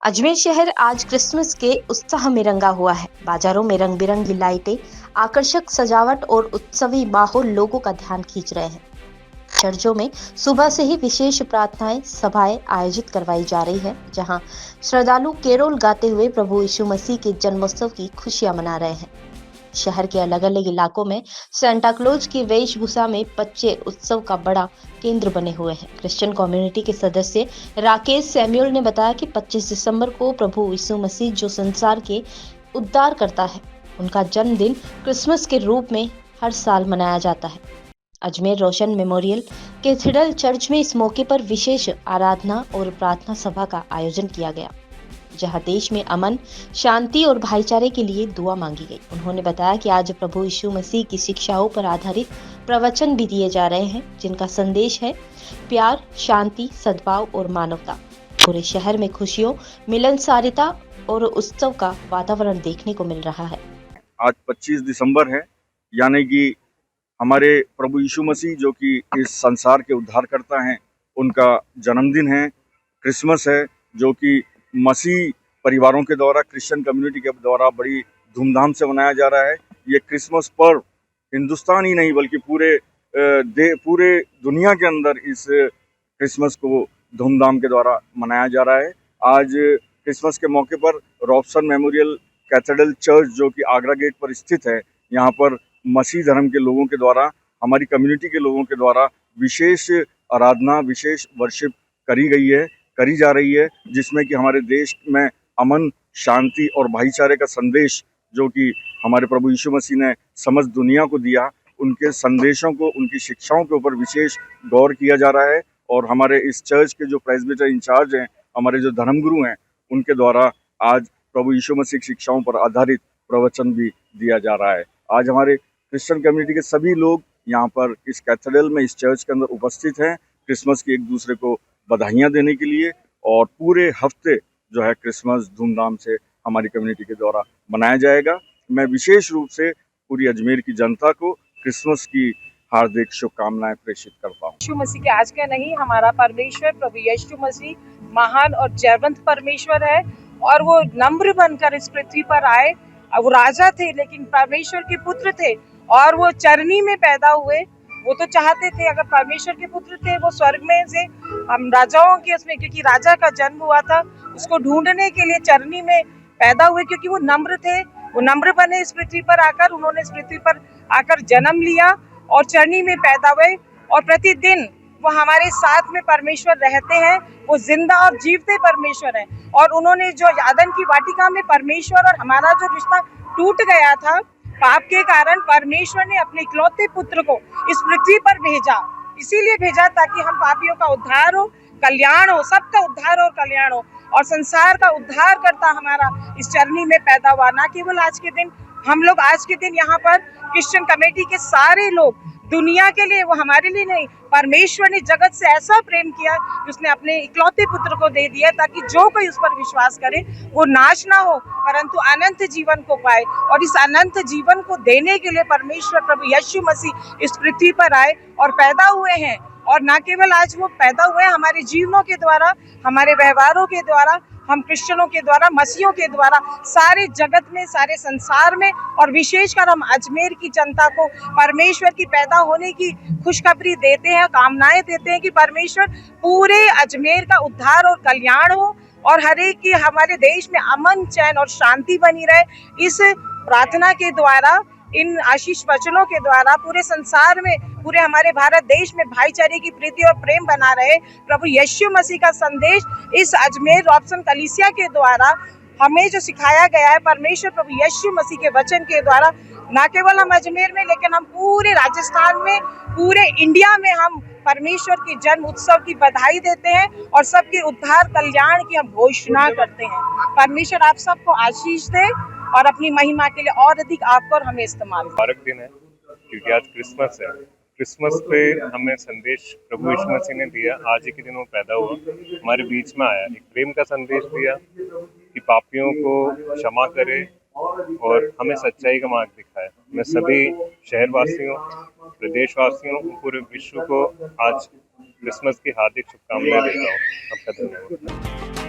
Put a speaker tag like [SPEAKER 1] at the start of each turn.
[SPEAKER 1] अजमेर शहर आज क्रिसमस के उत्साह में रंगा हुआ है। बाजारों में रंग बिरंगी लाइटें, आकर्षक सजावट और उत्सवी माहौल लोगों का ध्यान खींच रहे हैं। चर्चों में सुबह से ही विशेष प्रार्थनाएं, सभाएं आयोजित करवाई जा रही है, जहां श्रद्धालु केरोल गाते हुए प्रभु यीशु मसीह के जन्मोत्सव की खुशियां मना रहे हैं। शहर के अलग अलग इलाकों में सेंटा क्लॉज की वेशभूषा में बच्चे उत्सव का बड़ा केंद्र बने हुए हैं। क्रिश्चियन कम्युनिटी के सदस्य राकेश सैमुअल ने बताया कि 25 दिसंबर को प्रभु यीशु मसीह जो संसार के उद्धार करता है, उनका जन्मदिन क्रिसमस के रूप में हर साल मनाया जाता है। अजमेर रोशन मेमोरियल कैथेड्रल चर्च में इस मौके पर विशेष आराधना और प्रार्थना सभा का आयोजन किया गया, जहां देश में अमन, शांति और भाईचारे के लिए दुआ मांगी गई। उन्होंने बताया कि आज प्रभु यीशु मसीह की शिक्षाओं पर आधारित प्रवचन भी दिए जा रहे हैं, जिनका संदेश है प्यार, शांति, सद्भाव और मानवता। पूरे शहर में खुशियों, मिलनसारिता और उत्सव का वातावरण देखने को मिल रहा है।
[SPEAKER 2] आज 25 दिसंबर है, यानी कि हमारे प्रभु यीशु मसीह जो कि इस संसार के उद्धारकर्ता हैं, उनका जन्मदिन है। क्रिसमस है जो कि मसीह परिवारों के द्वारा, क्रिश्चियन कम्युनिटी के द्वारा बड़ी धूमधाम से मनाया जा रहा है। ये क्रिसमस पर्व हिंदुस्तान ही नहीं बल्कि पूरे दुनिया के अंदर इस क्रिसमस को धूमधाम के द्वारा मनाया जा रहा है। आज क्रिसमस के मौके पर रॉबसन मेमोरियल कैथेड्रल चर्च जो कि आगरा गेट पर स्थित है, यहाँ पर मसीह धर्म के लोगों के द्वारा, हमारी कम्युनिटी के लोगों के द्वारा विशेष आराधना, विशेष वर्शिप करी जा रही है, जिसमें कि हमारे देश में अमन, शांति और भाईचारे का संदेश जो कि हमारे प्रभु यीशु मसीह ने समस्त दुनिया को दिया, उनके संदेशों को, उनकी शिक्षाओं के ऊपर विशेष गौर किया जा रहा है। और हमारे इस चर्च के जो प्रेस्बिटर इंचार्ज हैं, हमारे जो धर्मगुरु हैं, उनके द्वारा आज प्रभु यीशु मसीह की शिक्षाओं पर आधारित प्रवचन भी दिया जा रहा है। आज हमारे क्रिश्चियन कम्युनिटी के सभी लोग यहाँ पर इस कैथेड्रल में, इस चर्च के अंदर उपस्थित हैं, क्रिसमस की एक दूसरे को बधाइयाँ देने के लिए। और पूरे हफ्ते जो है क्रिसमस धूमधाम से हमारी कम्युनिटी के द्वारा मनाया जाएगा। मैं विशेष रूप से पूरी अजमेर की जनता को क्रिसमस की हार्दिक शुभकामनाएं प्रेषित करता हूँ।
[SPEAKER 3] यीशु मसीह के आज का नहीं, हमारा परमेश्वर प्रभु यीशु मसीह महान और जयवंत परमेश्वर है, और वो नम्र बनकर इस पृथ्वी पर आए। वो राजा थे लेकिन परमेश्वर के पुत्र थे, और वो चरनी में पैदा हुए। वो तो चाहते थे, अगर परमेश्वर के पुत्र थे, वो स्वर्ग में से हम राजाओं के उसमें, क्योंकि राजा का जन्म हुआ था, उसको ढूंढने के लिए चरनी में पैदा हुए, क्योंकि वो नम्र थे। वो नम्र बने इस पृथ्वी पर आकर, उन्होंने इस पृथ्वी पर आकर जन्म लिया और चरनी में पैदा हुए। और प्रतिदिन वो हमारे साथ में परमेश्वर रहते हैं। वो जिंदा और जीवते परमेश्वर हैं। और उन्होंने जो यादन की वाटिका में परमेश्वर और हमारा जो रिश्ता टूट गया था पाप के कारण, परमेश्वर ने अपने इकलौते पुत्र को इस पृथ्वी पर भेजा। इसीलिए भेजा ताकि हम पापियों का उद्धार हो, कल्याण हो, सबका उद्धार और कल्याण हो, और संसार का उद्धार करता हमारा इस चरनी में पैदा हुआ। ना केवल आज के दिन, हम लोग आज के दिन यहाँ पर क्रिश्चियन कमेटी के सारे लोग, दुनिया के लिए, वो हमारे लिए नहीं, परमेश्वर ने जगत से ऐसा प्रेम किया कि उसने अपने इकलौते पुत्र को दे दिया, ताकि जो कोई उस पर विश्वास करे वो नाश ना हो परंतु अनंत जीवन को पाए। और इस अनंत जीवन को देने के लिए परमेश्वर प्रभु यीशु मसीह इस पृथ्वी पर आए और पैदा हुए हैं। और ना केवल आज वो पैदा हुए, हमारे जीवनों के द्वारा, हमारे व्यवहारों के द्वारा, हम क्रिश्चियनों के द्वारा, मसीहों के द्वारा सारे जगत में, सारे संसार में, और विशेषकर हम अजमेर की जनता को परमेश्वर की पैदा होने की खुशखबरी देते हैं, कामनाएं देते हैं कि परमेश्वर पूरे अजमेर का उद्धार और कल्याण हो, और हर एक की, हमारे देश में अमन, चैन और शांति बनी रहे। इस प्रार्थना के द्वारा, इन आशीष वचनों के द्वारा पूरे संसार में, पूरे हमारे भारत देश में भाईचारे की प्रीति और प्रेम बना रहे। प्रभु यीशु मसीह का संदेश इस अजमेर रॉबसन कलीसिया के द्वारा हमें जो सिखाया गया है, परमेश्वर प्रभु यीशु मसीह के वचन के द्वारा, ना केवल हम अजमेर में, लेकिन हम पूरे राजस्थान में, पूरे इंडिया में हम परमेश्वर के जन्म उत्सव की बधाई देते हैं और सबके उद्धार कल्याण की हम घोषणा करते हैं। परमेश्वर आप सबको आशीष दे और अपनी महिमा के लिए और अधिक आपको और हमें इस्तेमाल।
[SPEAKER 4] मुबारक दिन है, क्योंकि आज क्रिसमस है। क्रिसमस पे हमें संदेश प्रभु यीशु मसीह ने दिया। आज ही के दिन वो पैदा हुआ, हमारे बीच में आया, एक प्रेम का संदेश दिया कि पापियों को क्षमा करे और हमें सच्चाई का मार्ग दिखाया। मैं सभी शहरवासियों, प्रदेशवासियों, पूरे विश्व को आज क्रिसमस की हार्दिक शुभकामनाएं देता हूँ। आपका धन्यवाद।